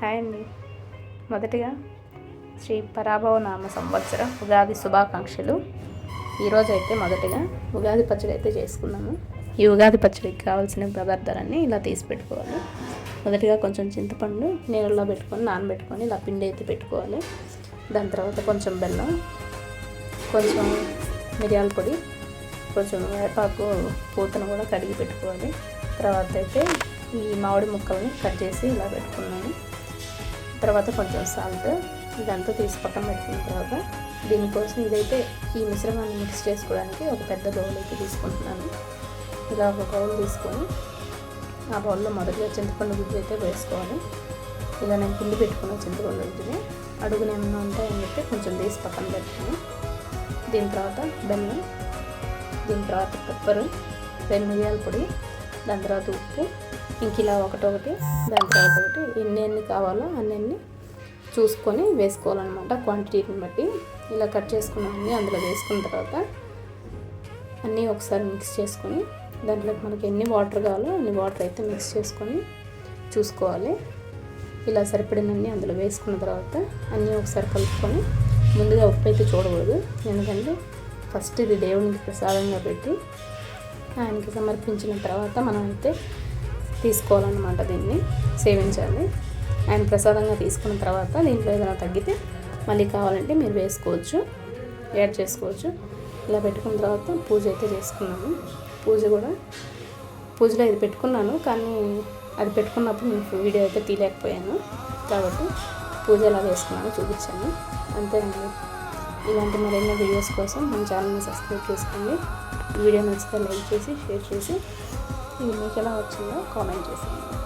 Hi అండి. మొదటిగా శ్రీ పరాభవనామ సంవత్సర ఉగాది శుభాకాంక్షలు. ఈరోజు అయితే మొదటిగా ఉగాది పచ్చడి అయితే చేసుకున్నాము. ఈ ఉగాది పచ్చడికి కావాల్సిన పదార్థాలన్నీ ఇలా తీసి పెట్టుకోవాలి. మొదటిగా కొంచెం చింతపండు నీళ్ళలో పెట్టుకొని నానబెట్టుకొని ఇలా పిండి అయితే పెట్టుకోవాలి. దాని తర్వాత కొంచెం బెల్లం, కొంచెం మిరియాల పొడి, కొంచెం వేపాకు పూతను కూడా కడిగి పెట్టుకోవాలి. తర్వాత అయితే ఈ మామిడి ముక్కల్ని కట్ చేసి ఇలా పెట్టుకున్నాను. తర్వాత కొంచెం సాల్ట్, ఇదంతా తీసి పక్కన పెట్టుకున్న తర్వాత దీనికోసం ఇదైతే ఈ మిశ్రమాన్ని మిక్స్ చేసుకోవడానికి ఒక పెద్ద బౌల్ అయితే తీసుకుంటున్నాను. ఇలా ఒక బౌల్ తీసుకొని ఆ బౌల్లో మొదటిగా చింతపండు గుజ్జు అయితే వేసుకోవాలి. ఇలా నేను పిండి పెట్టుకున్న చింతపండు గుజ్జుని అడుగున ఏమైనా ఉంటాయని చెప్పి కొంచెం తీసి పక్కన పెట్టుకుని, దీని తర్వాత బెల్లం, దీని తర్వాత పెప్పరు, 2 మిరియాల పొడి, దాని తర్వాత ఉప్పు, ఇంక ఇలా ఒకటొకటి దాని తర్వాత ఒకటి ఎన్ని కావాలో అన్నీ చూసుకొని వేసుకోవాలన్నమాట. క్వాంటిటీని బట్టి ఇలా కట్ చేసుకున్నవన్నీ అందులో వేసుకున్న తర్వాత అన్నీ ఒకసారి మిక్స్ చేసుకొని దాంట్లోకి మనకి ఎన్ని వాటర్ కావాలో అన్ని వాటర్ అయితే మిక్స్ చేసుకొని చూసుకోవాలి. ఇలా సరిపడినన్ని అందులో వేసుకున్న తర్వాత అన్నీ ఒకసారి కలుపుకొని, ముందుగా ఉప్పు అయితే చూడకూడదు, ఎందుకంటే ఫస్ట్ ఇది దేవునికి ప్రసాదంగా పెట్టి ఆయనకి సమర్పించిన తర్వాత మనం అయితే తీసుకోవాలన్నమాట. దీన్ని సేవించాలి. ఆయన ప్రసాదంగా తీసుకున్న తర్వాత దీంట్లో ఏదైనా తగ్గితే మళ్ళీ కావాలంటే మీరు వేసుకోవచ్చు, యాడ్ చేసుకోవచ్చు. ఇలా పెట్టుకున్న తర్వాత పూజ అయితే చేసుకున్నాను. పూజలో ఇది పెట్టుకున్నాను, కానీ అది పెట్టుకున్నప్పుడు నేను వీడియో అయితే తీయలేకపోయాను, కాబట్టి పూజ ఎలా వేసుకున్నానో చూపించాను. అంతే అండి. ఇలాంటి మరిన్ని వీడియోస్ కోసం మన ఛానల్ని సబ్స్క్రైబ్ చేసుకోండి. వీడియో నచ్చితే లైక్ చేసి షేర్ చేసి ఇది మీకు ఎలా వచ్చిందో కామెంట్ చేసేయండి.